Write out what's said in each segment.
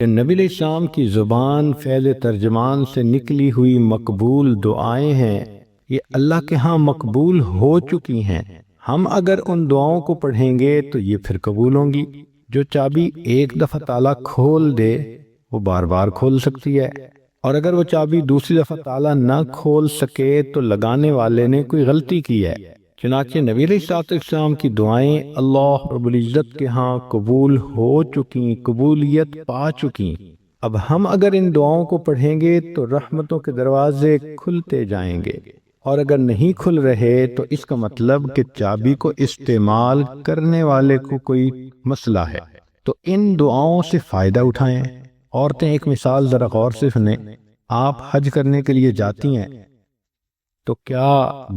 کہ نبی علیہ السلام کی زبان فیض ترجمان سے نکلی ہوئی مقبول دعائیں ہیں، یہ اللہ کے ہاں مقبول ہو چکی ہیں۔ ہم اگر ان دعاؤں کو پڑھیں گے تو یہ پھر قبول ہوں گی۔ جو چابی ایک دفعہ تالا کھول دے وہ بار بار کھول سکتی ہے، اور اگر وہ چابی دوسری دفعہ تالا نہ کھول سکے تو لگانے والے نے کوئی غلطی کی ہے۔ چنانچہ نبی علیہ الصلوۃ والسلام کی دعائیں اللہ رب العزت کے ہاں قبول ہو چکی، قبولیت پا چکی۔ اب ہم اگر ان دعاؤں کو پڑھیں گے تو رحمتوں کے دروازے کھلتے جائیں گے، اور اگر نہیں کھل رہے تو اس کا مطلب کہ چابی کو استعمال کرنے والے کو کوئی مسئلہ ہے۔ تو ان دعاؤں سے فائدہ اٹھائیں۔ عورتیں ایک مثال ذرا غور سے سنیں۔ آپ حج کرنے کے لیے جاتی ہیں تو کیا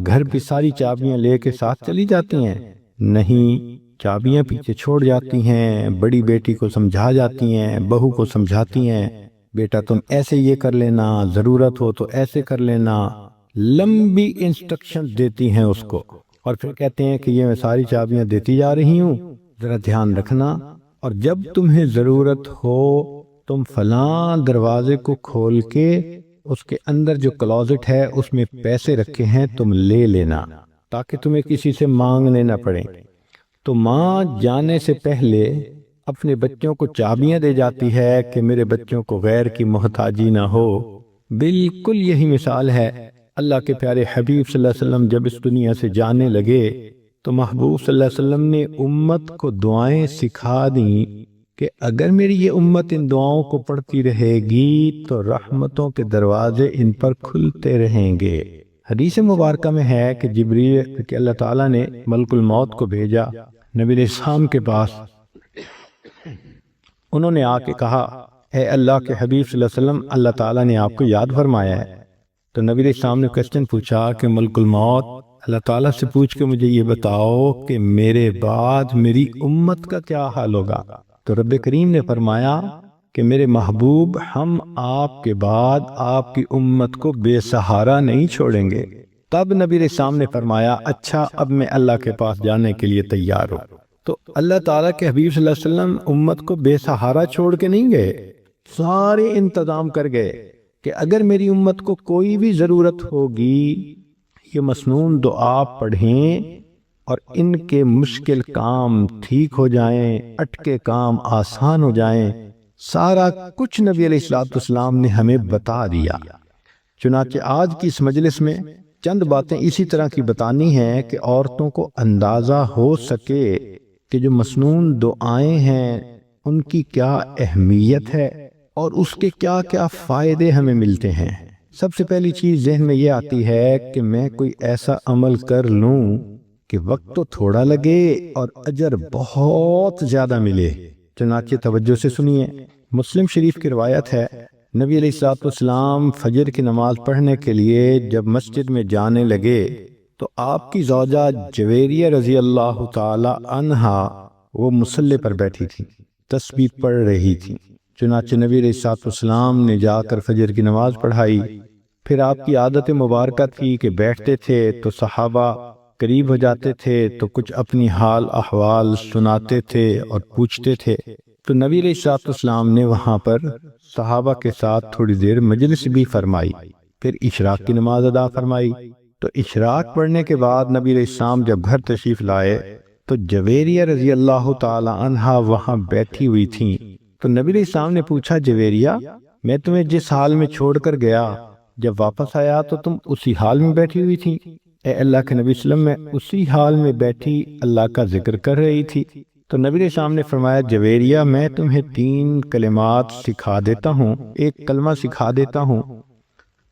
گھر پہ ساری چابیاں لے کے ساتھ چلی جاتی ہیں؟ نہیں، چابیاں پیچھے چھوڑ جاتی ہیں، بڑی بیٹی کو سمجھا جاتی ہیں، بہو کو سمجھاتی ہیں، بیٹا تم ایسے یہ کر لینا، ضرورت ہو تو ایسے کر لینا، لمبی انسٹرکشن دیتی ہیں اس کو، اور پھر کہتے ہیں کہ یہ میں ساری چابیاں دیتی جا رہی ہوں، ذرا دھیان رکھنا، اور جب تمہیں ضرورت ہو تم فلاں دروازے کو کھول کے اس کے اندر جو کلوزٹ ہے اس میں پیسے رکھے ہیں تم لے لینا، تاکہ تمہیں کسی سے مانگنے نہ پڑے۔ تو ماں جانے سے پہلے اپنے بچوں کو چابیاں دے جاتی ہے کہ میرے بچوں کو غیر کی محتاجی نہ ہو۔ بالکل یہی مثال ہے۔ اللہ کے پیارے حبیب صلی اللہ علیہ وسلم جب اس دنیا سے جانے لگے تو محبوب صلی اللہ علیہ وسلم نے امت کو دعائیں سکھا دیں کہ اگر میری یہ امت ان دعاؤں کو پڑھتی رہے گی تو رحمتوں کے دروازے ان پر کھلتے رہیں گے۔ حدیث مبارکہ میں ہے کہ جبریل کہ اللہ تعالیٰ نے ملک الموت کو بھیجا نبی علیہ السلام کے پاس۔ انہوں نے آ کے کہا، اے اللہ کے حبیب صلی اللہ علیہ وسلم، اللہ تعالیٰ نے آپ کو یاد فرمایا ہے۔ تو نبی علیہ السلام نے کوسچن پوچھا کہ ملک الموت، اللہ تعالیٰ سے پوچھ کے مجھے یہ بتاؤ کہ میرے بعد میری امت کا کیا حال ہوگا؟ تو رب کریم نے فرمایا کہ میرے محبوب، ہم آپ کے بعد آپ کی امت کو بے سہارا نہیں چھوڑیں گے۔ تب نبی علیہ السلام نے فرمایا، اچھا اب میں اللہ کے پاس جانے کے لیے تیار ہوں۔ تو اللہ تعالیٰ کے حبیب صلی اللہ علیہ وسلم امت کو بے سہارا چھوڑ کے نہیں گئے، سارے انتظام کر گئے کہ اگر میری امت کو کوئی بھی ضرورت ہوگی یہ مسنون دعا پڑھیں اور ان کے مشکل کام ٹھیک ہو جائیں، اٹکے کام آسان ہو جائیں، سارا کچھ نبی علیہ الصلوۃ والسلام نے ہمیں بتا دیا۔ چنانچہ آج کی اس مجلس میں چند باتیں اسی طرح کی بتانی ہیں کہ عورتوں کو اندازہ ہو سکے کہ جو مسنون دعائیں ہیں ان کی کیا اہمیت ہے اور اس کے کیا کیا فائدے ہمیں ملتے ہیں۔ سب سے پہلی چیز ذہن میں یہ آتی ہے کہ میں کوئی ایسا عمل کر لوں کہ وقت تو تھوڑا لگے اور اجر بہت زیادہ ملے۔ چنانچہ توجہ سے سنیے، مسلم شریف کی روایت ہے، نبی علیہ الصلوۃ والسلام فجر کی نماز پڑھنے کے لیے جب مسجد میں جانے لگے تو آپ کی زوجہ جویریہ رضی اللہ تعالی عنہا وہ مصلی پر بیٹھی تھی، تسبیح پڑھ رہی تھی۔ چنانچہ نبی علیہ الصلوۃ والسلام نے جا کر فجر کی نماز پڑھائی۔ پھر آپ کی عادت مبارکہ تھی کہ بیٹھتے تھے تو صحابہ قریب ہو جاتے تھے تو کچھ اپنی حال احوال سناتے تھے اور پوچھتے تھے، تو نبی علیہ الصلوۃ والسلام نے وہاں پر صحابہ کے ساتھ تھوڑی دیر مجلس بھی فرمائی، پھر عشراق کی نماز ادا فرمائی۔ تو عشراق پڑھنے کے بعد نبی علیہ السلام جب گھر تشریف لائے تو جویریہ رضی اللہ تعالی عنہا وہاں بیٹھی ہوئی تھیں۔ تو نبی علیہ السلام نے پوچھا، جویریہ، میں تمہیں جس حال میں چھوڑ کر گیا جب واپس آیا تو تم اسی حال میں بیٹھی ہوئی تھی؟ اے اللہ کے نبی صلی اللہ علیہ وسلم، میں اسی حال میں بیٹھی اللہ کا ذکر کر رہی تھی۔ تو نبی علیہ السلام نے فرمایا، جویریہ، میں تمہیں 3 کلمات سکھا دیتا ہوں، ایک کلمہ سکھا دیتا ہوں،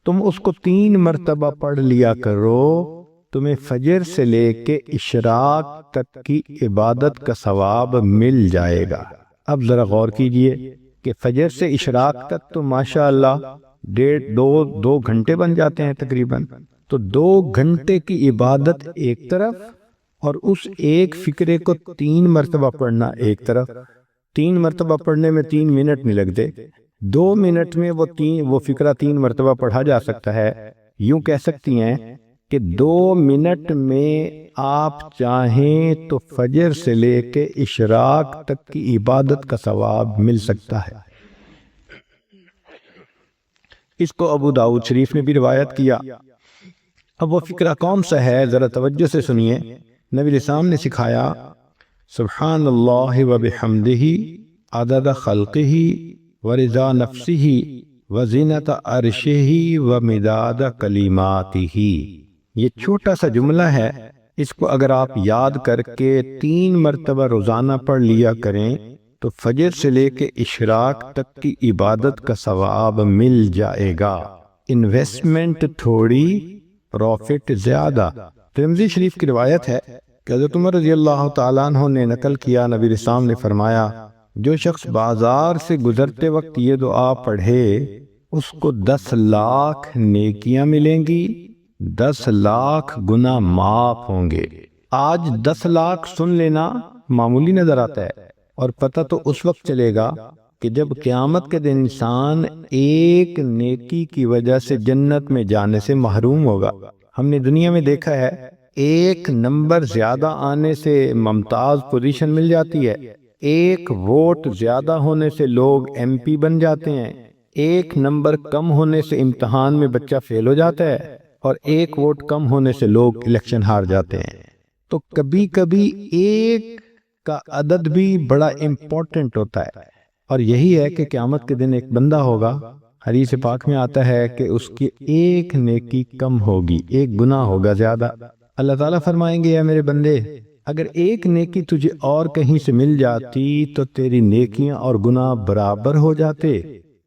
تم اس کو 3 مرتبہ پڑھ لیا کرو، تمہیں فجر سے لے کے اشراق تک کی عبادت کا ثواب مل جائے گا۔ اب ذرا غور کیجئے کہ فجر سے اشراق تک تو ماشاءاللہ 2 گھنٹے بن جاتے ہیں تقریباً، تو 2 گھنٹے کی عبادت ایک طرف اور اس ایک فقرے کو 3 مرتبہ پڑھنا ایک طرف۔ 3 مرتبہ پڑھنے میں 3 منٹ نہیں لگتے، 2 منٹ میں وہ فقرہ 3 مرتبہ پڑھا جا سکتا ہے۔ یوں کہہ سکتی ہیں کہ 2 منٹ میں آپ چاہیں تو فجر سے لے کے اشراق تک کی عبادت کا ثواب مل سکتا ہے۔ اس کو ابو داؤد شریف نے بھی روایت کیا۔ اب وہ فقرہ کون سا ہے ذرا توجہ سے سنیے۔ نبی اسلام نے سکھایا سبحان اللہ و بحمدہ عدد خلقہ و رضا نفسہ و زینت عرشہ و مداد کلماتہ۔ یہ چھوٹا سا جملہ ہے، اس کو اگر آپ یاد کر کے 3 مرتبہ روزانہ پڑھ لیا کریں تو فجر سے لے کے اشراق تک کی عبادت کا ثواب مل جائے گا۔ انویسٹمنٹ تھوڑی، پروفٹ زیادہ۔ ترمذی شریف کی روایت ہے کہ حضرت عمر رضی اللہ تعالیٰ عنہ نے نقل کیا، نبی اسلام نے فرمایا جو شخص بازار سے گزرتے وقت یہ دعا پڑھے اس کو 10 لاکھ نیکیاں ملیں گی، 10 لاکھ گناہ معاف ہوں گے۔ آج 10 لاکھ سن لینا معمولی نظر آتا ہے، اور پتہ تو اس وقت چلے گا کہ جب قیامت کے دن انسان ایک نیکی کی وجہ سے جنت میں جانے سے محروم ہوگا۔ ہم نے دنیا میں دیکھا ہے ایک نمبر زیادہ آنے سے ممتاز پوزیشن مل جاتی ہے، ایک ووٹ زیادہ ہونے سے لوگ ایم پی بن جاتے ہیں، ایک نمبر کم ہونے سے امتحان میں بچہ فیل ہو جاتا ہے، اور ایک ووٹ کم ہونے سے لوگ الیکشن ہار جاتے ہیں۔ تو کبھی کبھی ایک کا عدد بھی بڑا امپورٹنٹ ہوتا ہے، اور یہی ہے کہ قیامت کے دن ایک بندہ ہوگا، حدیث پاک میں آتا ہے کہ اس کی ایک نیکی کم ہوگی، ایک گناہ ہوگا زیادہ۔ اللہ تعالیٰ فرمائیں گے اے میرے بندے، اگر ایک نیکی تجھے اور کہیں سے مل جاتی تو تیری نیکیاں اور گناہ برابر ہو جاتے،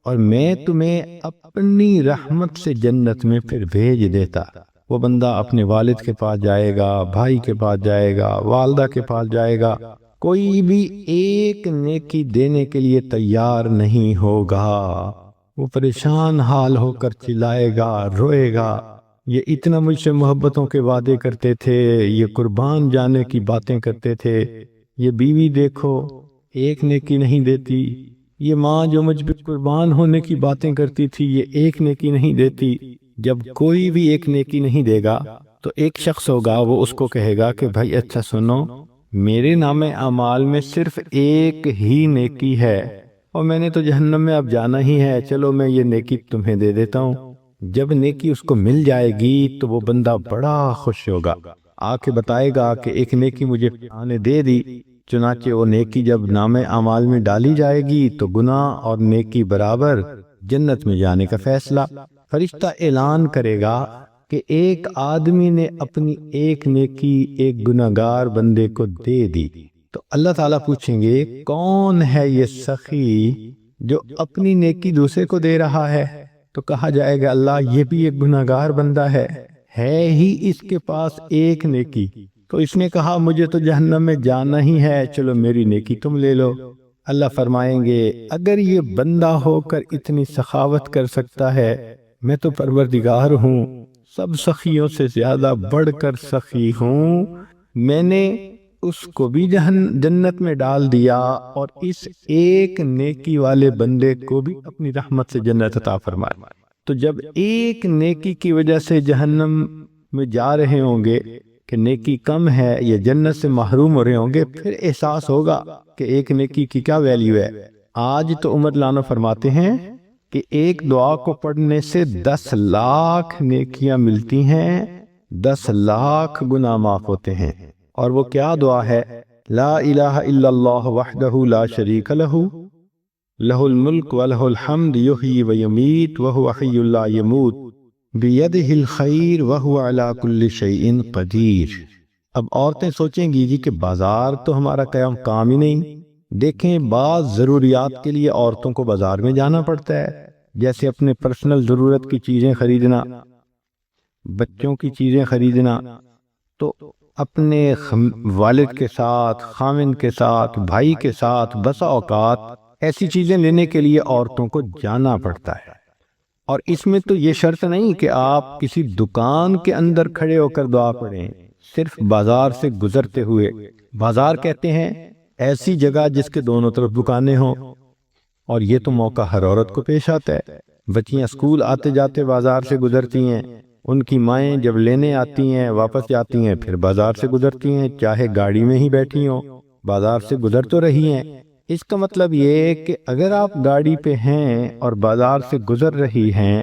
اور میں تمہیں اپنی رحمت سے جنت میں پھر بھیج دیتا۔ وہ بندہ اپنے والد کے پاس جائے گا، بھائی کے پاس جائے گا، والدہ کے پاس جائے گا، کوئی بھی ایک نیکی دینے کے لیے تیار نہیں ہوگا۔ وہ پریشان حال ہو کر چلائے گا، روئے گا، یہ اتنا مجھ سے محبتوں کے وعدے کرتے تھے، یہ قربان جانے کی باتیں کرتے تھے، یہ بیوی دیکھو ایک نیکی نہیں دیتی، یہ ماں جو مجھ پہ قربان ہونے کی باتیں کرتی تھی یہ ایک نیکی نہیں دیتی۔ جب کوئی بھی ایک نیکی نہیں دے گا تو ایک شخص ہوگا، وہ اس کو کہے گا کہ بھائی اچھا سنو، میرے نام اعمال میں صرف ایک ہی نیکی ہے، اور میں نے تو جہنم میں اب جانا ہی ہے، چلو میں یہ نیکی تمہیں دے دیتا ہوں۔ جب نیکی اس کو مل جائے گی تو وہ بندہ بڑا خوش ہوگا، آ کے بتائے گا کہ ایک نیکی مجھے اللہ نے دے دی۔ چنانچہ وہ نیکی جب نام اعمال میں ڈالی جائے گی تو گناہ اور نیکی برابر، جنت میں جانے کا فیصلہ۔ فرشتہ اعلان کرے گا کہ ایک آدمی نے اپنی ایک نیکی ایک گناہگار بندے کو دے دی، تو اللہ تعالیٰ پوچھیں گے کون ہے یہ سخی جو اپنی نیکی دوسرے کو دے رہا ہے؟ تو کہا جائے گا اللہ یہ بھی ایک گناہگار بندہ ہے ہی اس کے پاس ایک نیکی، تو اس نے کہا مجھے تو جہنم میں جانا ہی ہے، چلو میری نیکی تم لے لو۔ اللہ فرمائیں گے اگر یہ بندہ ہو کر اتنی سخاوت کر سکتا ہے، میں تو پروردگار ہوں، سب سخیوں سے زیادہ بڑھ کر سخی ہوں، میں نے اس کو بھی جنت میں ڈال دیا، اور اس ایک نیکی والے بندے کو بھی اپنی رحمت سے جنت عطا فرمایا۔ تو جب ایک نیکی کی وجہ سے جہنم میں جا رہے ہوں گے کہ نیکی کم ہے یا جنت سے محروم ہو رہے ہوں گے، پھر احساس ہوگا کہ ایک نیکی کی کیا ویلیو ہے۔ آج تو عمر لانا فرماتے ہیں کہ ایک دعا کو پڑھنے سے 10 لاکھ نیکیاں ملتی ہیں، 10 لاکھ گناہ معاف ہوتے ہیں۔ اور وہ کیا دعا ہے؟ لا الہ الا اللہ وحدہ لا شریک لہ، لہ الملک و لہ الحمد یحیی و یمیت وہو حی لا یموت بیدہ الخیر وہو علی کل شیء قدیر۔ اب عورتیں سوچیں گی جی کہ بازار تو ہمارا کام ہی نہیں۔ دیکھیں بعض ضروریات کے لیے عورتوں کو بازار میں جانا پڑتا ہے، جیسے اپنے پرسنل ضرورت کی چیزیں خریدنا، بچوں کی چیزیں خریدنا، تو اپنے والد کے ساتھ، خامن کے ساتھ، بھائی کے ساتھ بسا اوقات ایسی چیزیں لینے کے لیے عورتوں کو جانا پڑتا ہے۔ اور اس میں تو یہ شرط نہیں کہ آپ کسی دکان کے اندر کھڑے ہو کر دعا پڑھیں، صرف بازار سے گزرتے ہوئے۔ بازار کہتے ہیں ایسی جگہ جس کے دونوں طرف دکانیں ہوں، اور یہ تو موقع ہر عورت کو پیش آتا ہے۔ بچیاں اسکول آتے جاتے بازار سے گزرتی ہیں، ان کی مائیں جب لینے آتی ہیں واپس جاتی ہیں پھر بازار سے گزرتی ہیں، چاہے گاڑی میں ہی بیٹھی ہوں بازار سے گزر تو رہی ہیں۔ اس کا مطلب یہ کہ اگر آپ گاڑی پہ ہیں اور بازار سے گزر رہی ہیں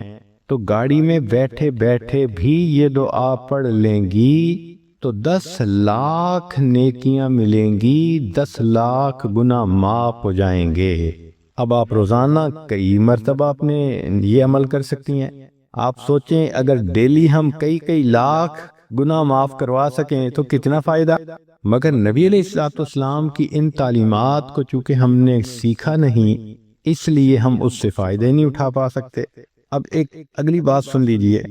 تو گاڑی میں بیٹھے بیٹھے بھی یہ دعا پڑھ لیں گی تو 10 لاکھ نیکیاں ملیں گی، 10 لاکھ گناہ معاف ہو جائیں گے۔ اب آپ روزانہ کئی مرتبہ اپنے یہ عمل کر سکتی ہیں۔ آپ سوچیں اگر ڈیلی ہم کئی لاکھ گناہ معاف کروا سکیں تو کتنا فائدہ۔ مگر نبی علیہ الصلوۃ والسلام کی ان تعلیمات کو چونکہ ہم نے سیکھا نہیں، اس لیے ہم اس سے فائدے نہیں اٹھا پا سکتے۔ اب ایک اگلی بات سن لیجئے،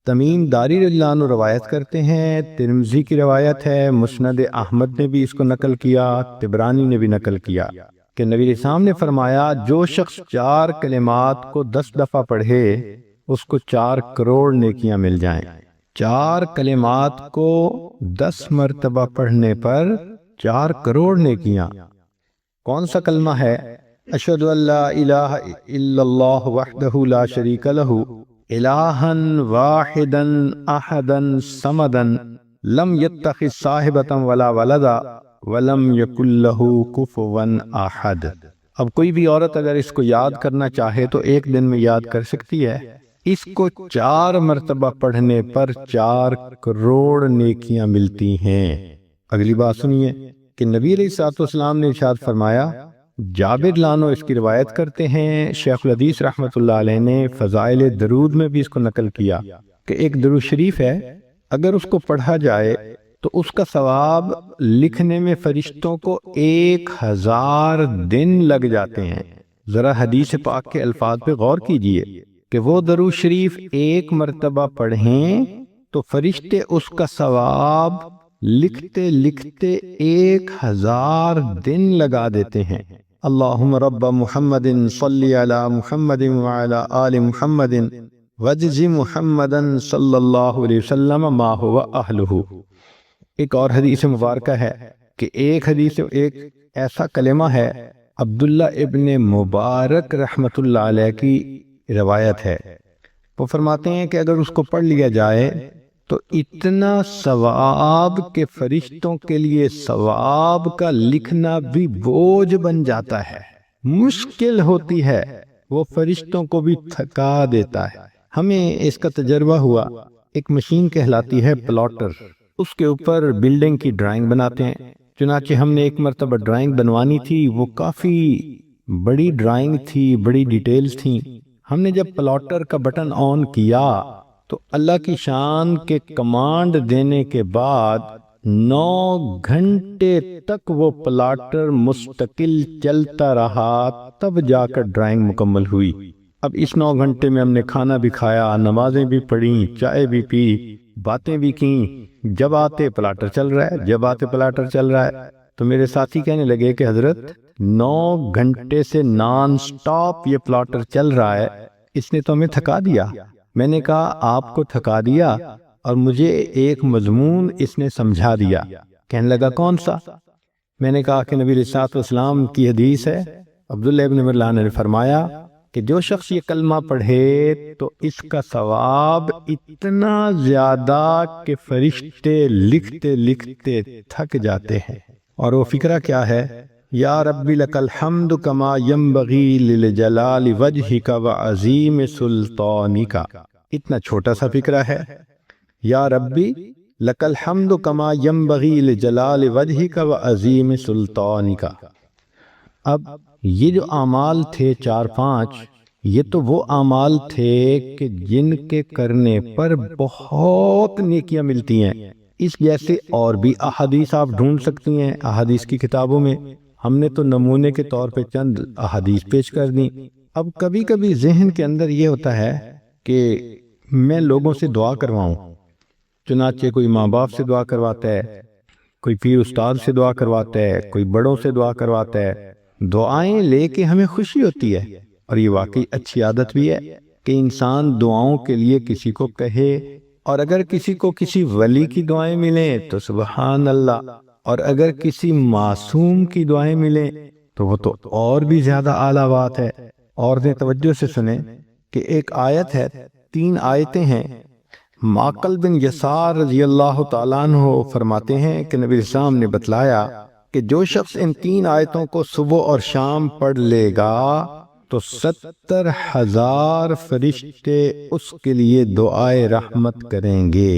تمیم داری رضی اللہ عنہ روایت کرتے ہیں، ترمذی کی روایت ہے، مسند احمد نے بھی اس کو نقل کیا، طبرانی نے بھی نقل کیا کہ نبی علیہ السلام نے فرمایا جو شخص 4 کلمات کو 10 دفعہ پڑھے اس کو 4 کروڑ نیکیاں مل جائیں۔ 4 کلمات کو 10 مرتبہ پڑھنے پر 4 کروڑ نیکیاں۔ کون سا کلمہ ہے؟ اشہد ان لا الہ الا اللہ وحدہ لا شریک لہ الہا واحدا احدا صمدا لم یتخذ صاحبۃ ولا ولدا ولم یکن لہ کفوا احد۔ اب کوئی بھی عورت اگر اس کو یاد کرنا چاہے تو ایک دن میں یاد کر سکتی ہے۔ اس کو 4 مرتبہ پڑھنے پر 4 کروڑ نیکیاں ملتی ہیں۔ اگلی بات سنیے کہ نبی علیہ الصلوۃ والسلام نے ارشاد فرمایا، جابر لانو اس کی روایت کرتے ہیں، شیخ الحدیث رحمۃ اللہ علیہ نے فضائل درود میں بھی اس کو نقل کیا کہ ایک درود شریف ہے، اگر اس کو پڑھا جائے تو اس کا ثواب لکھنے میں فرشتوں کو 1000 دن لگ جاتے ہیں۔ ذرا حدیث پاک کے الفاظ پہ غور کیجئے کہ وہ درود شریف 1 مرتبہ پڑھیں تو فرشتے اس کا ثواب لکھتے لکھتے 1000 دن لگا دیتے ہیں۔ اللہم رب محمد صلی علی محمد وعلی آل محمد وجز محمد صلی اللہ علیہ وسلم ما هو اہلہ۔ ایک اور حدیث مبارکہ ہے کہ ایک ایسا کلمہ ہے، عبداللہ ابن مبارک رحمت اللہ علیہ کی روایت ہے، وہ فرماتے ہیں کہ اگر اس کو پڑھ لیا جائے تو اتنا ثواب کہ فرشتوں کے لیے ثواب کا لکھنا بھی بوجھ بن جاتا ہے، مشکل ہوتی ہے، وہ فرشتوں کو بھی تھکا دیتا ہے۔ ہمیں اس کا تجربہ ہوا، ایک مشین کہلاتی ہے پلاٹر، اس کے اوپر بلڈنگ کی ڈرائنگ بناتے ہیں۔ چنانچہ ہم نے ایک مرتبہ ڈرائنگ بنوانی تھی، وہ کافی بڑی ڈرائنگ تھی، بڑی ڈیٹیلز تھیں۔ ہم نے جب پلاٹر کا بٹن آن کیا تو اللہ کی شان کے کمانڈ دینے کے بعد 9 گھنٹے تک وہ پلاٹر مستقل چلتا رہا، تب جا کر ڈرائنگ مکمل ہوئی۔ اب اس 9 گھنٹے میں ہم نے کھانا بھی کھایا، نمازیں بھی پڑھیں، چائے بھی پی، باتیں بھی کیں، جب آتے پلاٹر چل رہا ہے، جب آتے پلاٹر چل رہا ہے۔ تو میرے ساتھی کہنے لگے کہ حضرت 9 گھنٹے سے نان سٹاپ یہ پلاٹر چل رہا ہے، اس نے تو ہمیں تھکا دیا۔ میں نے کہا آپ کو تھکا دیا اور مجھے ایک مضمون اس نے سمجھا دیا۔ کہنے لگا کون سا؟ میں نے کہا کہ نبی علیہ الصلوۃ والسلام کی حدیث ہے، عبداللہ ابن مرلان نے فرمایا کہ جو شخص یہ کلمہ پڑھے تو اس کا ثواب اتنا زیادہ کہ فرشتے لکھتے لکھتے تھک جاتے ہیں۔ اور وہ فکرہ کیا ہے؟ یا ربی لک الحمد کما ینبغی لجلال وجہک وعظیم سلطانک۔ اتنا چھوٹا سا فکرہ ہے، یا ربی لک الحمد کما ینبغی لجلال وجہک وعظیم سلطانک۔ اب یہ جو اعمال تھے 4-5، یہ تو وہ اعمال تھے کہ جن کے کرنے پر بہت نیکیاں ملتی ہیں۔ اس جیسے اور بھی احادیث آپ ڈھونڈ سکتی ہیں احادیث کی کتابوں میں، ہم نے تو نمونے کے طور پہ چند احادیث پیش کر دیں۔ اب کبھی کبھی ذہن کے اندر یہ ہوتا ہے کہ میں لوگوں سے دعا کرواؤں، چنانچہ کوئی ماں باپ سے دعا کرواتا ہے، کوئی پیر استاد سے دعا کرواتا ہے، کوئی بڑوں سے دعا کرواتا ہے، دعائیں لے کے ہمیں خوشی ہوتی ہے۔ اور یہ واقعی اچھی عادت بھی ہے کہ انسان دعاؤں کے لیے کسی کو کہے، اور اگر کسی کو کسی ولی کی دعائیں ملیں تو سبحان اللہ، اور اگر کسی معصوم کی دعائیں ملیں تو وہ تو اور بھی زیادہ اعلیٰ بات ہے۔ اور نے توجہ سے سنیں کہ ایک آیت ہے، 3 آیتیں ہیں۔ معقل بن یسار رضی اللہ تعالیٰ عنہ فرماتے ہیں کہ نبی اسلام نے بتلایا کہ جو شخص ان 3 آیتوں کو صبح اور شام پڑھ لے گا تو 70,000 فرشتے اس کے لیے دعائے رحمت کریں گے۔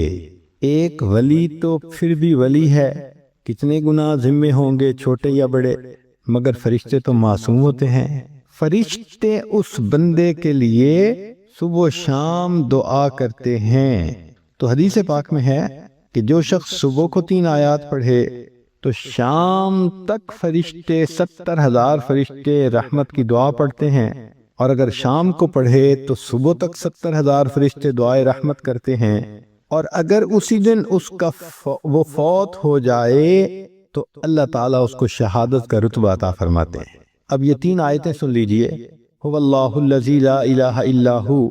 ایک ولی تو پھر بھی ولی ہے، کتنے گناہ ذمے ہوں گے چھوٹے یا بڑے، مگر فرشتے تو معصوم ہوتے ہیں۔ فرشتے اس بندے کے لیے صبح و شام دعا کرتے ہیں۔ تو حدیث پاک میں ہے کہ جو شخص صبح کو 3 آیات پڑھے تو شام تک فرشتے 70,000 فرشتے رحمت کی دعا پڑھتے ہیں، اور اگر شام کو پڑھے تو صبح تک 70,000 فرشتے دعائے رحمت کرتے ہیں، اور اگر اسی دن اس کا وہ فوت ہو جائے تو اللہ تعالیٰ اس کو شہادت کا رتبہ عطا فرماتے ہیں۔ اب یہ 3 آیتیں سن لیجئے۔ هو اللہ الذی لا الہ الا ہو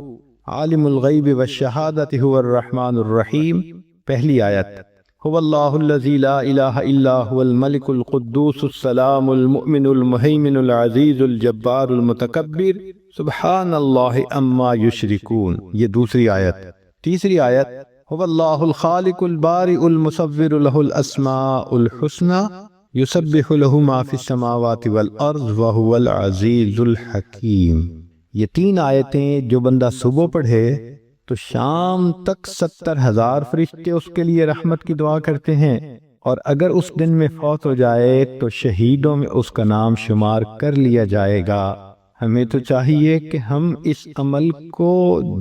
عالم الغیب والشہادۃ هو الرحمن الرحیم۔ پہلی آیت، هو اللہ الذی لا الہ الا هو الملک القدوس السلام المؤمن المہیمن العزیز الجبار المتکبر سبحان اللہ عما یشرکون۔ یہ دوسری آیت۔ تیسری آیت، هو اللہ الخالق البارئ المصور له الاسماء الحسنى یسبح له ما فی السماوات والارض وهو العزیز الحکیم۔ یہ 3 آیتیں جو بندہ صبح پڑھے تو شام تک 70,000 فرشتے اس کے لیے رحمت کی دعا کرتے ہیں، اور اگر اس دن میں فوت ہو جائے تو شہیدوں میں اس کا نام شمار کر لیا جائے گا۔ ہمیں تو چاہیے کہ ہم اس عمل کو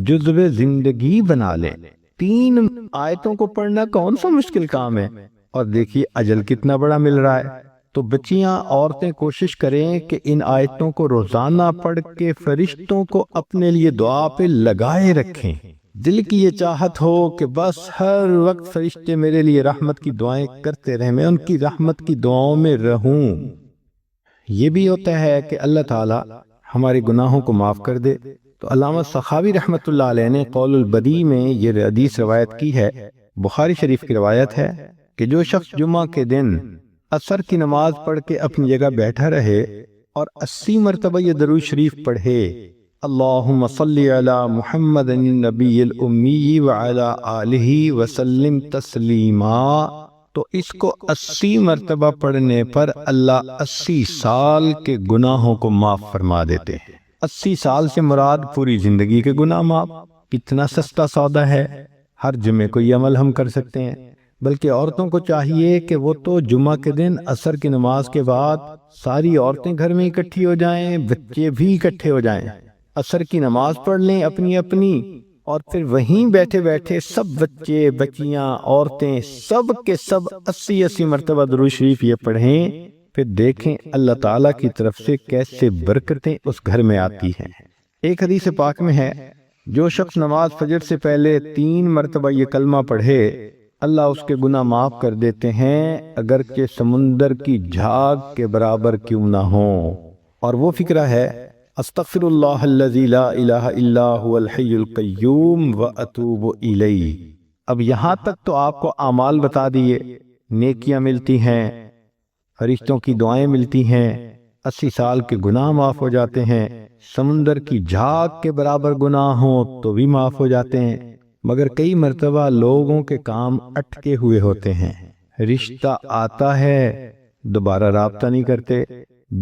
جزو زندگی بنا لیں۔ 3 آیتوں کو پڑھنا کون سا مشکل کام ہے، اور دیکھیے اجل کتنا بڑا مل رہا ہے۔ تو بچیاں، عورتیں کوشش کریں کہ ان آیتوں کو روزانہ پڑھ کے فرشتوں کو اپنے لیے دعا پہ لگائے رکھیں۔ دل کی یہ چاہت ہو کہ بس ہر وقت فرشتے میرے لیے رحمت کی دعائیں کرتے رہیں، میں ان کی رحمت کی دعاؤں میں رہوں۔ یہ بھی ہوتا ہے کہ اللہ تعالی ہمارے گناہوں کو معاف کر دے۔ تو علامہ سخاوی رحمۃ اللہ علیہ نے قول البدیع میں یہ حدیث روایت کی ہے، بخاری شریف کی روایت ہے کہ جو شخص جمعہ کے دن عصر کی نماز پڑھ کے اپنی جگہ بیٹھا رہے اور 80 مرتبہ یہ درود شریف پڑھے، اللہم صلی علی محمد النبی الامی وعلی آلہ وسلم تسلیما، تو اس کو 80 مرتبہ پڑھنے پر اللہ 80 سال کے گناہوں کو معاف فرما دیتے ہیں۔ 80 سال سے مراد پوری زندگی کے گناہ معاف۔ کتنا سستا سودا ہے، ہر جمعے کو یہ عمل ہم کر سکتے ہیں۔ بلکہ عورتوں کو چاہیے کہ وہ تو جمعہ کے دن عصر کی نماز کے بعد ساری عورتیں گھر میں اکٹھی ہو جائیں، بچے بھی اکٹھے ہو جائیں، عصر کی نماز پڑھ لیں اپنی اپنی، اور پھر وہیں بیٹھے بیٹھے سب بچے بچیاں عورتیں سب کے سب 80 مرتبہ درود شریف یہ پڑھیں، پھر دیکھیں اللہ تعالیٰ کی طرف سے کیسے برکتیں اس گھر میں آتی ہیں۔ ایک حدیث پاک میں ہے، جو شخص نماز فجر سے پہلے 3 مرتبہ یہ کلمہ پڑھے اللہ اس کے گناہ معاف کر دیتے ہیں، اگرچہ سمندر کی جھاگ کے برابر کیوں نہ ہوں۔ اور وہ فکرہ ہے، استغفر اللہ الذی لا الہ الا هو الحی القیوم واتوب الیہ۔ اب یہاں تک تو آپ کو اعمال بتا دیے، نیکیاں ملتی ہیں، فرشتوں کی دعائیں ملتی ہیں، 80 سال کے گناہ معاف ہو جاتے ہیں، سمندر کی جھاگ کے برابر گناہ ہوں تو بھی معاف ہو جاتے ہیں۔ مگر کئی مرتبہ لوگوں کے کام اٹکے ہوئے ہوتے ہیں، رشتہ آتا ہے دوبارہ رابطہ نہیں کرتے،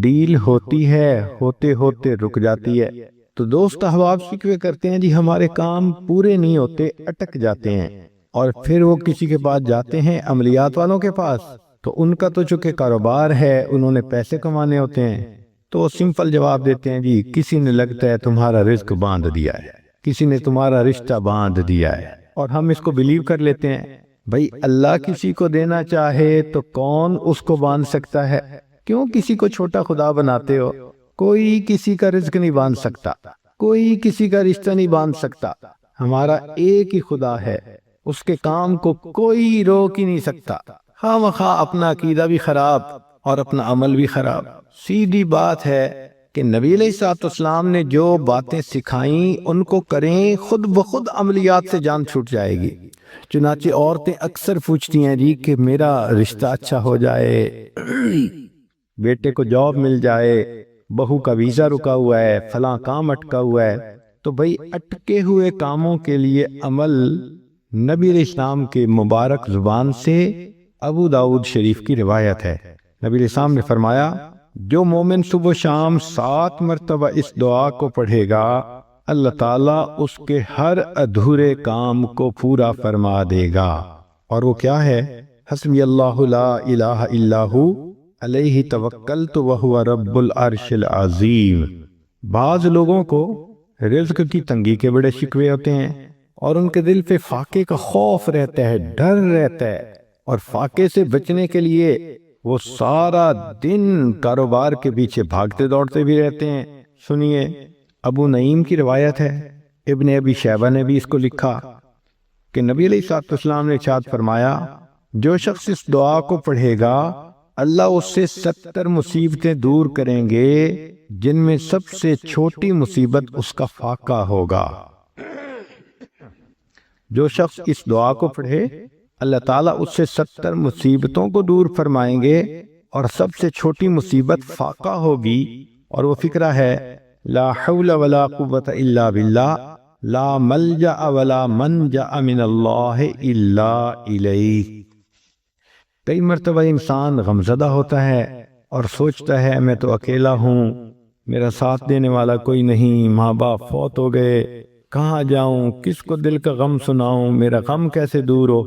ڈیل ہوتی ہے ہوتے ہوتے رک جاتی ہے، تو دوست احباب شکوے کرتے ہیں جی ہمارے کام پورے نہیں ہوتے، اٹک جاتے ہیں، اور پھر وہ کسی کے پاس جاتے ہیں عملیات والوں کے پاس، تو ان کا تو چونکہ کاروبار ہے، انہوں نے پیسے کمانے ہوتے ہیں، تو وہ سمپل جواب دیتے ہیں جی کسی نے لگتا ہے تمہارا رزق باندھ دیا ہے، کسی نے تمہارا رشتہ باندھ دیا ہے، اور ہم اس کو بلیو کر لیتے ہیں۔ بھائی اللہ کسی کو دینا چاہے تو کون اس کو باندھ سکتا ہے؟ کیوں کسی کو چھوٹا خدا بناتے ہو؟ کوئی کسی کا رزق نہیں باندھ سکتا، کوئی کسی کا رشتہ نہیں باندھ سکتا، ہمارا ایک ہی خدا ہے، اس کے کام کو کوئی روک ہی نہیں سکتا۔ خواہ مخواہ اپنا عقیدہ بھی خراب اور اپنا عمل بھی خراب۔ سیدھی بات ہے کہ نبی علیہ الصلوۃ والسلام نے جو باتیں سکھائیں ان کو کریں، خود بخود عملیات سے جان چھوٹ جائے گی۔ چنانچہ عورتیں اکثر پوچھتی ہیں جی کہ میرا رشتہ اچھا ہو جائے، بیٹے کو جاب مل جائے، بہو کا ویزا رکا ہوا ہے، فلاں کام اٹکا ہوا ہے۔ تو بھئی اٹکے ہوئے کاموں کے لیے عمل نبی علیہ السلام کے مبارک زبان سے ابو داؤد شریف کی روایت ہے، نبی علیہ السلام نے فرمایا جو مومن صبح و شام 7 مرتبہ اس دعا کو پڑھے گا اللہ تعالیٰ اس کے ہر ادھورے کام کو پورا فرما دے گا۔ اور وہ کیا ہے؟ حسبی اللہ لا الہ الا ہو علیہ توکلت وہو رب العرش العظیم۔ بعض لوگوں کو رزق کی تنگی کے بڑے شکوے ہوتے ہیں اور ان کے دل پہ فاقے کا خوف رہتا ہے، ڈر رہتا ہے، اور فاقے سے بچنے کے لیے وہ سارا دن کاروبار کے پیچھے بھاگتے دوڑتے بھی رہتے ہیں۔ سنیے، ابو نعیم کی روایت ہے، ابن ابی شیبہ نے بھی اس کو لکھا کہ نبی علیہ الصلوۃ والسلام نے ارشاد فرمایا، جو شخص اس دعا کو پڑھے گا اللہ اس سے 70 مصیبتیں دور کریں گے جن میں سب سے چھوٹی مصیبت اس کا فاقہ ہوگا۔ جو شخص اس دعا کو پڑھے اللہ تعالیٰ اس سے 70 مصیبتوں کو دور فرمائیں گے اور سب سے چھوٹی مصیبت فاقہ ہوگی، اور وہ فقرہ ہے لا حول ولا قوة الا باللہ لا ملجأ ولا منجأ من اللہ الا الیہ۔ کئی مرتبہ انسان غمزدہ ہوتا ہے اور سوچتا ہے میں تو اکیلا ہوں، میرا ساتھ دینے والا کوئی نہیں، ماں باپ فوت ہو گئے، کہاں جاؤں، کس کو دل کا غم سناؤں، میرا غم کیسے دور ہو؟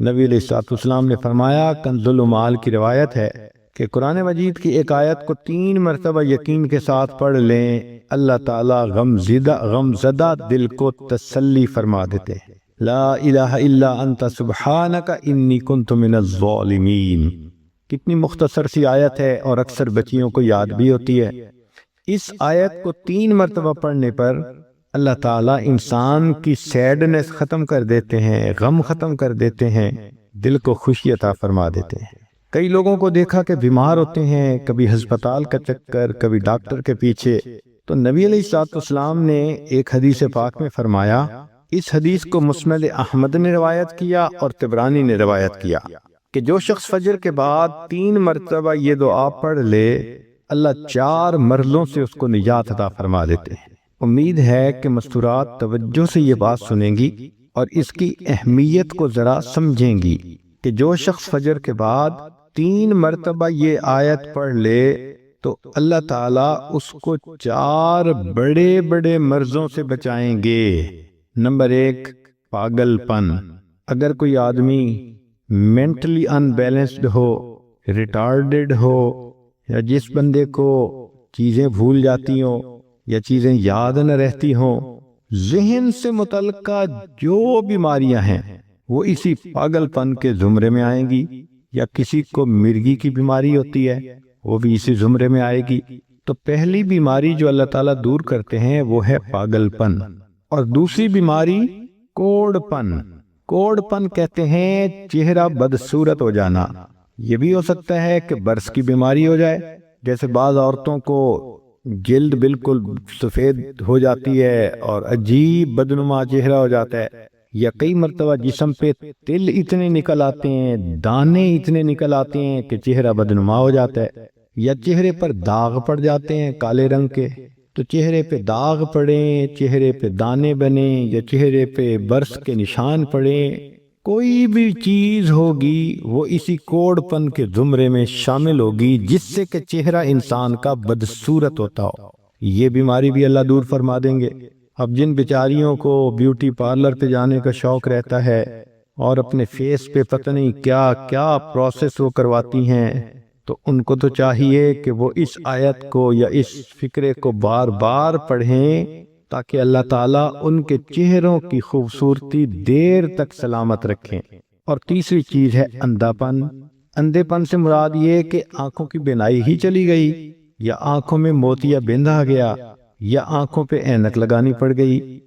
نبی علیہ الصلوۃ والسلام نے فرمایا، کنز المال کی روایت ہے کہ قرآن مجید کی ایک آیت کو 3 مرتبہ یقین کے ساتھ پڑھ لیں اللہ تعالیٰ غمزدہ دل کو تسلی فرما دیتے ہیں۔ لا الہ الا انت سبحانک انی کنت من الظالمین۔ کتنی مختصر سی آیت ہے اور اکثر بچیوں کو یاد بھی ہوتی ہے۔ اس آیت کو 3 مرتبہ پڑھنے پر اللہ تعالیٰ انسان کی سیڈنس ختم کر دیتے ہیں، غم ختم کر دیتے ہیں، دل کو خوشی عطا فرما دیتے ہیں۔ کئی لوگوں کو دیکھا کہ بیمار ہوتے ہیں، کبھی ہسپتال کا چکر، کبھی ڈاکٹر کے پیچھے، تو نبی علیہ الصلوۃ والسلام نے ایک حدیث پاک میں فرمایا، اس حدیث کو مسند احمد نے روایت کیا اور طبرانی نے روایت کیا کہ جو شخص فجر کے بعد 3 مرتبہ یہ دعا پڑھ لے اللہ 4 مرضوں سے اس کو نجات عطا فرما دیتے ہیں۔ امید ہے کہ مستورات توجہ سے یہ بات سنیں گی اور اس کی اہمیت کو ذرا سمجھیں گی کہ جو شخص فجر کے بعد 3 مرتبہ یہ آیت پڑھ لے تو اللہ تعالیٰ اس کو 4 بڑے بڑے مرضوں سے بچائیں گے۔ نمبر 1، پاگل پن۔ اگر کوئی آدمی مینٹلی انبیلنسڈ ہو، ریٹارڈڈ ہو، یا جس بندے کو چیزیں بھول جاتی ہوں یا چیزیں یاد نہ رہتی ہوں، ذہن سے متعلقہ جو بیماریاں ہیں وہ اسی پاگل پن کے زمرے میں آئیں گی، یا کسی کو مرگی کی بیماری ہوتی ہے وہ بھی اسی زمرے میں آئے گی۔ تو پہلی بیماری جو اللہ تعالیٰ دور کرتے ہیں وہ ہے پاگل پن، اور دوسری بیماری کوڑ پن۔ کوڑ پن کہتے ہیں چہرہ بدصورت ہو جانا۔ یہ بھی ہو سکتا ہے کہ برس کی بیماری ہو جائے، جیسے بعض عورتوں کو جلد بالکل سفید ہو جاتی ہے اور عجیب بدنما چہرہ ہو جاتا ہے، یا کئی مرتبہ جسم پہ تل اتنے نکل آتے ہیں، دانے اتنے نکل آتے ہیں کہ چہرہ بدنما ہو جاتا ہے، یا چہرے پر داغ پڑ جاتے ہیں کالے رنگ کے۔ تو چہرے پہ داغ پڑیں، چہرے پہ دانے بنیں، یا چہرے پہ برس کے نشان پڑیں، کوئی بھی چیز ہوگی وہ اسی کوڑ پن کے زمرے میں شامل ہوگی جس سے کہ چہرہ انسان کا بدصورت ہوتا ہو۔ یہ بیماری بھی اللہ دور فرما دیں گے۔ اب جن بیچاریوں کو بیوٹی پارلر پہ جانے کا شوق رہتا ہے اور اپنے فیس پہ پتہ نہیں کیا کیا پروسیس وہ کرواتی ہیں، تو ان کو تو چاہیے کہ وہ اس آیت کو یا اس فقرے کو بار بار پڑھیں تاکہ اللہ تعالیٰ ان کے چہروں کی خوبصورتی دیر تک سلامت رکھیں۔ اور تیسری چیز ہے اندھا پن۔ اندھے پن سے مراد یہ کہ آنکھوں کی بینائی ہی چلی گئی، یا آنکھوں میں موتیا بندھ آ گیا، یا آنکھوں پہ اینک لگانی پڑ گئی۔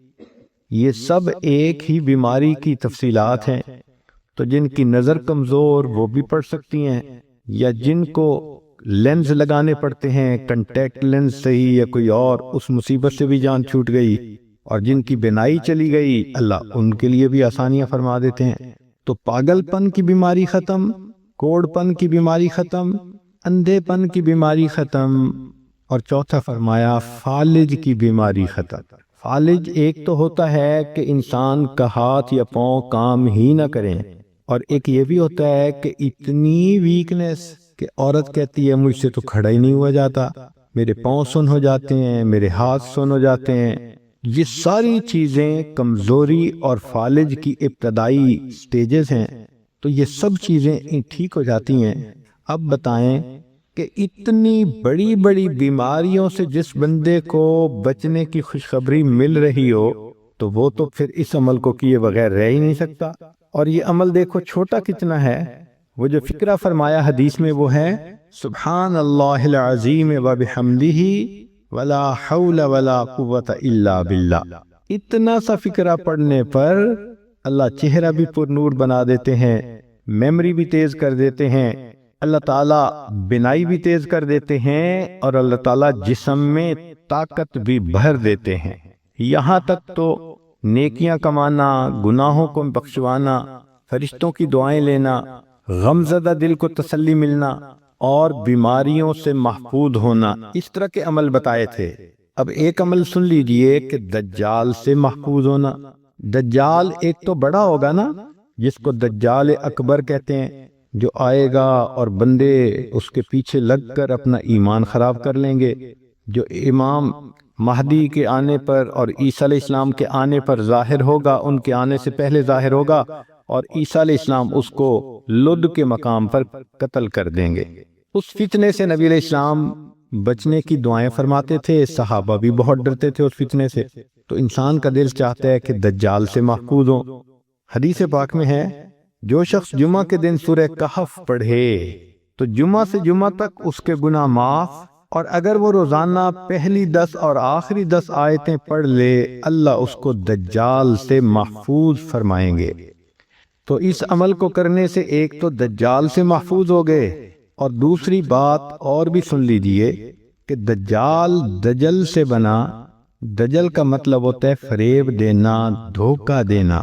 یہ سب ایک ہی بیماری کی تفصیلات ہیں۔ تو جن کی نظر کمزور وہ بھی پڑھ سکتی ہیں، یا جن کو لینز لگانے پڑتے ہیں، کنٹیکٹ لینز صحیح یا کوئی اور، اس مصیبت سے بھی جان چھوٹ گئی، اور جن کی بینائی چلی گئی اللہ ان کے لیے بھی آسانیاں فرما دیتے ہیں۔ تو پاگل پن کی بیماری ختم، کوڑ پن کی بیماری ختم، اندھے پن کی بیماری ختم، اور چوتھا فرمایا فالج کی بیماری ختم۔ فالج ایک تو ہوتا ہے کہ انسان کا ہاتھ یا پاؤں کام ہی نہ کریں، اور ایک یہ بھی ہوتا ہے کہ اتنی ویکنس کہ عورت کہتی ہے مجھ سے تو کھڑا ہی نہیں ہوا جاتا، میرے پاؤں سن ہو جاتے ہیں، میرے ہاتھ سن ہو جاتے ہیں، یہ ساری چیزیں کمزوری اور فالج کی ابتدائی سٹیجز ہیں، تو یہ سب چیزیں ٹھیک ہو جاتی ہیں۔ اب بتائیں کہ اتنی بڑی بڑی بیماریوں سے جس بندے کو بچنے کی خوشخبری مل رہی ہو تو وہ تو پھر اس عمل کو کیے بغیر رہ ہی نہیں سکتا۔ اور یہ عمل دیکھو چھوٹا کتنا ہے، وہ جو فکرہ فرمایا حدیث میں وہ ہے سبحان اللہ العظیم وبحمدہ ولا حول ولا قوت الا باللہ۔ اتنا سا فکرہ پڑھنے پر اللہ چہرہ بھی پر نور بنا دیتے ہیں، میموری بھی تیز کر دیتے ہیں، اللہ تعالیٰ بینائی بھی تیز کر دیتے ہیں، اور اللہ تعالیٰ جسم میں طاقت بھی بھر دیتے ہیں۔ یہاں تک تو نیکیاں کمانا، گناہوں کو بخشوانا، فرشتوں کی دعائیں لینا، غمزدہ دل کو تسلی ملنا اور بیماریوں سے محفوظ ہونا، اس طرح کے عمل بتائے تھے۔ اب ایک عمل سن لیجئے کہ دجال سے محفوظ ہونا۔ دجال ایک تو بڑا ہوگا نا، جس کو دجال اکبر کہتے ہیں، جو آئے گا اور بندے اس کے پیچھے لگ کر اپنا ایمان خراب کر لیں گے، جو امام مہدی کے آنے پر اور عیسیٰ علیہ السلام کے آنے پر ظاہر ہوگا، ان کے آنے سے پہلے ظاہر ہوگا، اور عیسیٰ علیہ السلام اس کو لد کے مقام پر قتل کر دیں گے۔ اس فتنے سے نبی علیہ السلام بچنے کی دعائیں فرماتے تھے، صحابہ بھی بہت ڈرتے تھے اس فتنے سے، تو انسان کا دل چاہتا ہے کہ دجال سے محفوظ ہو۔ حدیث پاک میں ہے جو شخص جمعہ کے دن سورہ کہف پڑھے تو جمعہ سے جمعہ تک اس کے گناہ معاف، اور اگر وہ روزانہ پہلی 10 اور آخری 10 آیتیں پڑھ لے اللہ اس کو دجال سے محفوظ فرمائیں گے۔ تو اس عمل کو کرنے سے ایک تو دجال سے محفوظ ہو گئے، اور دوسری بات اور بھی سن لیجئے کہ دجال دجل سے بنا۔ دجل کا مطلب ہوتا ہے فریب دینا، دھوکہ دینا،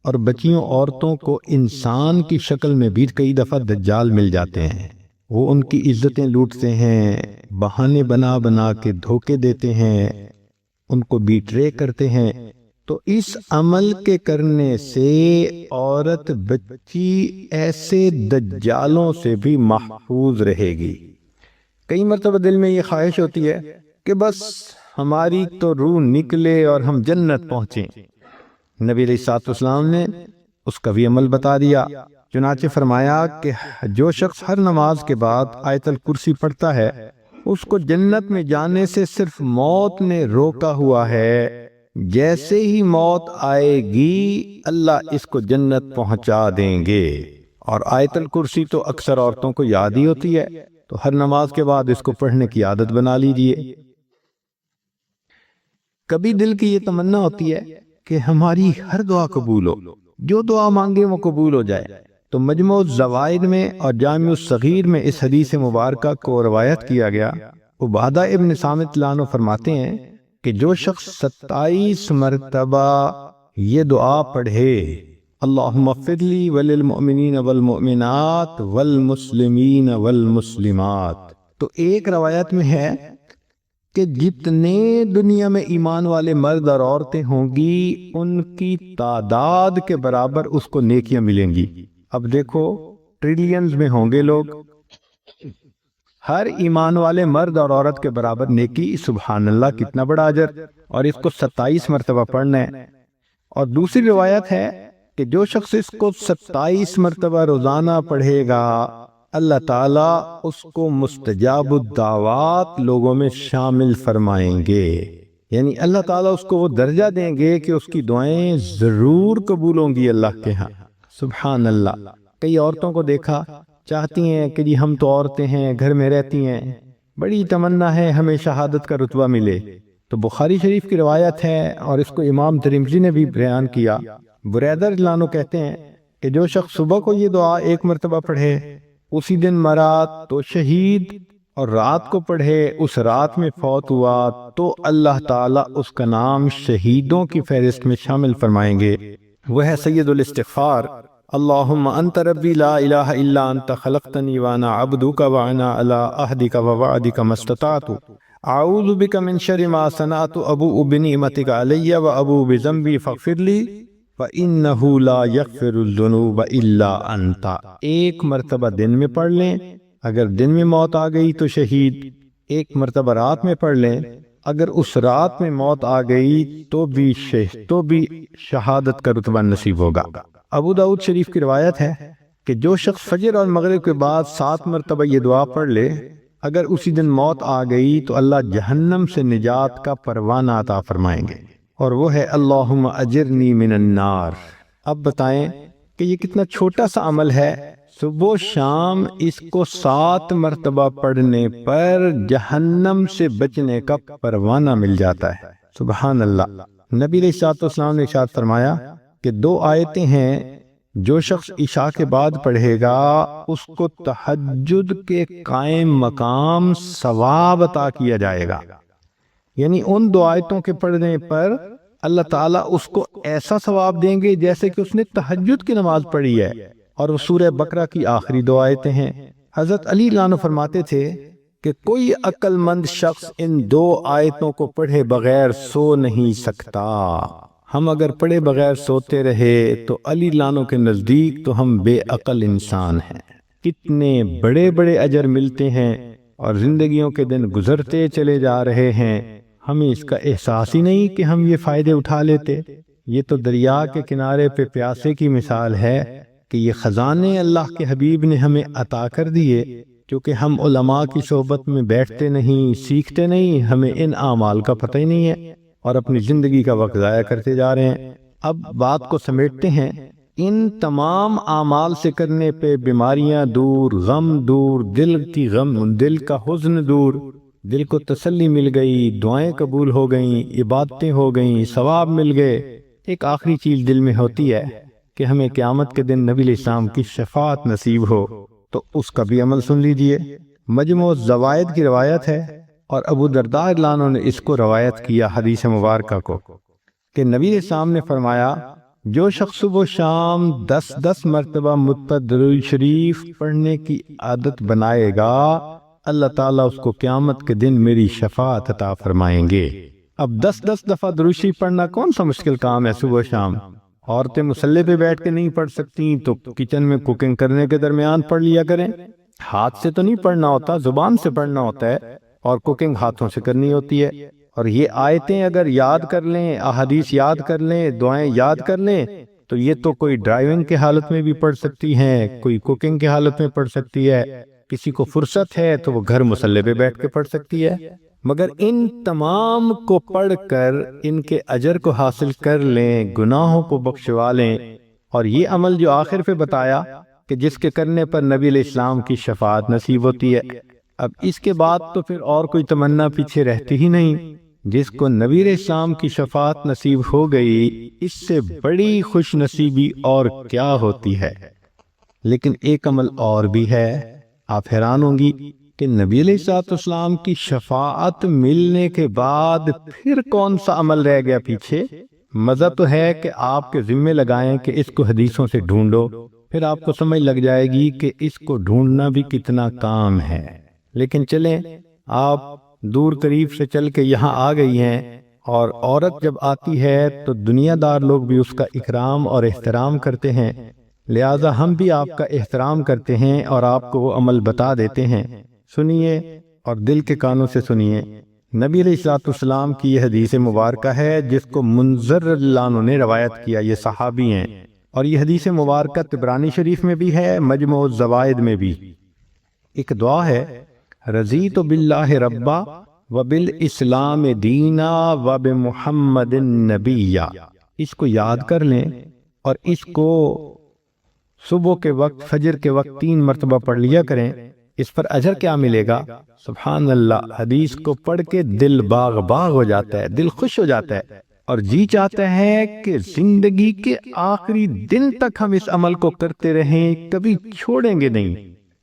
اور بچیوں عورتوں کو انسان کی شکل میں بھی کئی دفعہ دجال مل جاتے ہیں، وہ ان کی عزتیں لوٹتے ہیں، بہانے بنا بنا کے دھوکے دیتے ہیں، ان کو بیٹرے کرتے ہیں۔ تو اس عمل کے کرنے سے عورت بچی ایسے دجالوں سے بھی محفوظ رہے گی۔ کئی مرتبہ دل میں یہ خواہش ہوتی ہے کہ بس ہماری تو روح نکلے اور ہم جنت پہنچیں۔ نبی علیہ الصلوۃ والسلام نے اس کا بھی عمل بتا دیا، چنانچہ فرمایا کہ جو شخص ہر نماز کے بعد آیت الکرسی پڑھتا ہے اس کو جنت میں جانے سے صرف موت نے روکا ہوا ہے، جیسے ہی موت آئے گی اللہ اس کو جنت پہنچا دیں گے۔ اور آیت الکرسی تو اکثر عورتوں کو یاد ہی ہوتی ہے، تو ہر نماز کے بعد اس کو پڑھنے کی عادت بنا لیجئے۔ کبھی دل کی یہ تمنا ہوتی ہے کہ ہماری ہر دعا قبول ہو، جو دعا مانگے وہ قبول ہو جائے، تو مجموع الزوائد میں اور جامع الصغیر میں اس حدیث مبارکہ کو روایت کیا گیا۔ عبادہ ابن صامت اللہ عنہ فرماتے ہیں کہ جو شخص 27 مرتبہ یہ دعا پڑھے اللہم اغفر لی وللمؤمنین والمؤمنات والمسلمین والمسلمات، تو ایک روایت میں ہے کہ جتنے دنیا میں ایمان والے مرد اور عورتیں ہوں گی ان کی تعداد کے برابر اس کو نیکیاں ملیں گی۔ اب دیکھو ٹریلینز میں ہوں گے لوگ، ہر ایمان والے مرد اور عورت کے برابر نیکی، سبحان اللہ کتنا بڑا اجر، اور اس کو 27 مرتبہ پڑھنا ہے۔ اور دوسری روایت ہے کہ جو شخص اس کو 27 مرتبہ روزانہ پڑھے گا اللہ تعالیٰ اس کو مستجاب الدعوات لوگوں میں شامل فرمائیں گے، یعنی اللہ تعالیٰ اس کو وہ درجہ دیں گے کہ اس کی دعائیں ضرور قبول ہوں گی اللہ کے ہاں۔ سبحان اللہ۔ کئی عورتوں کو دیکھا چاہتی ہیں کہ جی ہم تو عورتیں ہیں، گھر میں رہتی ہیں، بڑی تمنا ہے ہمیں شہادت کا رتبہ ملے، تو بخاری شریف کی روایت ہے اور اس کو امام ترمذی نے بھی بیان کیا۔ بریدہ رضی اللہ عنہ کہتے ہیں کہ جو شخص صبح کو یہ دعا 1 مرتبہ پڑھے اسی دن مرا تو شہید، اور رات کو پڑھے اس رات میں فوت ہوا تو اللہ تعالیٰ اس کا نام شہیدوں کی فہرست میں شامل فرمائیں گے۔ وہ ہے سید الاستغفار، اللہم انت ربی لا الہ الا انت خلقتنی وانا عبدک وانا علی عہدک ووعدک ما استطعت اعوذ بک من شر ما صنعت ابوء بنعمتک علی وابوء بذنبی فاغفر لی فإنہ لا یغفر الذنوب الا انت۔ 1 مرتبہ دن میں پڑھ لیں اگر دن میں موت آ گئی تو شہید، ایک مرتبہ رات میں پڑھ لیں، اگر اس رات میں موت آ گئی تو بھی شہادت کا رتبہ نصیب ہوگا۔ ابو داؤد شریف کی روایت ہے کہ جو شخص فجر اور مغرب کے بعد 7 مرتبہ یہ دعا پڑھ لے، اگر اسی دن موت آ گئی تو اللہ جہنم سے نجات کا پروانہ عطا فرمائیں گے، اور وہ ہے اللہم اجرنی من النار۔ اب بتائیں کہ یہ کتنا چھوٹا سا عمل ہے، صبح و شام اس کو 7 مرتبہ پڑھنے پر جہنم سے بچنے کا پروانہ مل جاتا ہے۔ سبحان اللہ۔ نبی علیہ الصلوۃ والسلام نے ارشاد فرمایا کہ 2 آیتیں ہیں جو شخص عشاء کے بعد پڑھے گا اس کو تہجد کے قائم مقام ثواب عطا کیا جائے گا، یعنی ان 2 آیتوں کے پڑھنے پر اللہ تعالیٰ اس کو ایسا ثواب دیں گے جیسے کہ اس نے تہجد کی نماز پڑھی ہے، اور وہ سورہ بقرہ کی آخری 2 آیتیں ہیں۔ حضرت علی رضی اللہ عنہ فرماتے تھے کہ کوئی عقل مند شخص ان 2 آیتوں کو پڑھے بغیر سو نہیں سکتا۔ ہم اگر پڑھے بغیر سوتے رہے تو علی رضی اللہ عنہ کے نزدیک تو ہم بے عقل انسان ہیں۔ کتنے بڑے بڑے اجر ملتے ہیں اور زندگیوں کے دن گزرتے چلے جا رہے ہیں، ہمیں اس کا احساس ہی نہیں کہ ہم یہ فائدے اٹھا لیتے۔ یہ تو دریا کے کنارے پہ پیاسے کی مثال ہے کہ یہ خزانے اللہ کے حبیب نے ہمیں عطا کر دیے، کیونکہ ہم علماء کی صحبت میں بیٹھتے نہیں، سیکھتے نہیں، ہمیں ان اعمال کا پتہ ہی نہیں ہے اور اپنی زندگی کا وقت ضائع کرتے جا رہے ہیں۔ اب بات کو سمیٹتے ہیں، ان تمام اعمال سے کرنے پہ بیماریاں دور، غم دور، دل کا حزن دور، دل کو تسلی مل گئی، دعائیں قبول ہو گئیں، عبادتیں ہو گئیں، ثواب مل گئے۔ ایک آخری چیز دل میں ہوتی ہے کہ ہمیں قیامت کے دن نبی علیہ السلام کی شفاعت نصیب ہو، تو اس کا بھی عمل سن لیجئے۔ مجموع الزوائد کی روایت ہے اور ابو درداء رضی اللہ عنہ نے اس کو روایت کیا حدیث مبارکہ کو، کہ نبی علیہ السلام نے فرمایا جو شخص صبح و شام 10 مرتبہ متعدد درود شریف پڑھنے کی عادت بنائے گا، اللہ تعالیٰ اس کو قیامت کے دن میری شفاعت عطا فرمائیں گے۔ اب 10 دفعہ درود شریف پڑھنا کون سا مشکل کام ہے صبح و شام؟ عورتیں مصلی پہ بیٹھ کے نہیں پڑھ سکتی تو کچن میں کوکنگ کرنے کے درمیان پڑھ لیا کریں۔ ہاتھ سے تو نہیں پڑھنا ہوتا، زبان سے پڑھنا ہوتا ہے، اور کوکنگ ہاتھوں سے کرنی ہوتی ہے۔ اور یہ آیتیں اگر یاد کر لیں، احادیث یاد کر لیں، دعائیں یاد کر لیں، تو یہ تو کوئی ڈرائیونگ کے حالت میں بھی پڑھ سکتی ہیں، کوئی کوکنگ کے حالت میں پڑھ سکتی ہے، کسی کو فرصت ہے تو وہ گھر مصلی پہ بیٹھ کے پڑھ سکتی ہے۔ مگر ان تمام کو پڑھ کر ان کے اجر کو حاصل کر لیں، گناہوں کو بخشوا لیں، اور یہ عمل جو آخر پہ بتایا کہ جس کے کرنے پر نبی علیہ السلام کی شفاعت نصیب ہوتی ہے، اب اس کے بعد تو پھر اور کوئی تمنا پیچھے رہتی ہی نہیں۔ جس کو نبی علیہ السلام کی شفاعت نصیب ہو گئی، اس سے بڑی خوش نصیبی اور کیا ہوتی ہے۔ لیکن ایک عمل اور بھی ہے، آپ حیران ہوں گی کہ نبی علیہ السلام کی شفاعت ملنے کے بعد پھر کون سا عمل رہ گیا پیچھے؟ مزہ تو ہے کہ آپ کے ذمے لگائیں کہ اس کو حدیثوں سے ڈھونڈو، پھر آپ کو سمجھ لگ جائے گی کہ اس کو ڈھونڈنا بھی کتنا کام ہے۔ لیکن چلیں، آپ دور قریب سے چل کے یہاں آ گئی ہیں، اور عورت جب آتی ہے تو دنیا دار لوگ بھی اس کا اکرام اور احترام کرتے ہیں، لہذا ہم بھی آپ کا احترام کرتے ہیں اور آپ کو وہ عمل بتا دیتے ہیں۔ سنیے اور دل کے کانوں سے سنیے۔ نبی علیہ السلام کی یہ حدیث مبارکہ ہے جس کو منذر رضی اللہ عنہ نے روایت کیا، یہ صحابی ہیں، اور یہ حدیث مبارکہ طبرانی شریف میں بھی ہے، مجموع الزوائد میں بھی۔ ایک دعا ہے، رضیت باللہ ربا وبالاسلام دینا وبمحمد نبیا۔ اس کو یاد کر لیں اور اس کو صبح کے وقت، فجر کے وقت 3 مرتبہ پڑھ لیا کریں۔ اس پر اجر کیا ملے گا؟ سبحان اللہ، حدیث کو پڑھ کے دل باغ باغ ہو جاتا ہے، دل خوش ہو جاتا ہے، اور جی چاہتا ہے کہ زندگی کے آخری دن تک ہم اس عمل کو کرتے رہیں، کبھی چھوڑیں گے نہیں۔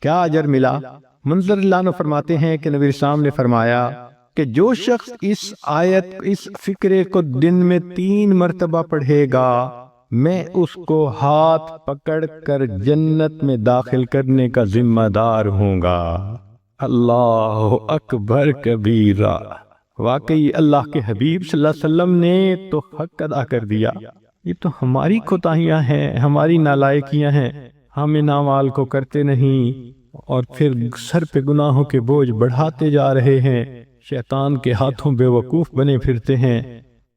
کیا اجر ملا؟ منظر اللہ عنہ فرماتے ہیں کہ نبی اسلام نے فرمایا کہ جو شخص اس فکرے کو دن میں 3 مرتبہ پڑھے گا، میں اس کو ہاتھ پکڑ کر جنت میں داخل کرنے کا ذمہ دار ہوں گا۔ اللہ اکبر کبیرہ۔ واقعی اللہ کے حبیب صلی اللہ علیہ وسلم نے تو حق ادا کر دیا۔ یہ تو ہماری کوتاہیاں ہیں، ہماری نالائکیاں ہیں، ہم ان اعمال کو کرتے نہیں، اور پھر سر پہ گناہوں کے بوجھ بڑھاتے جا رہے ہیں، شیطان کے ہاتھوں بے وقوف بنے پھرتے ہیں،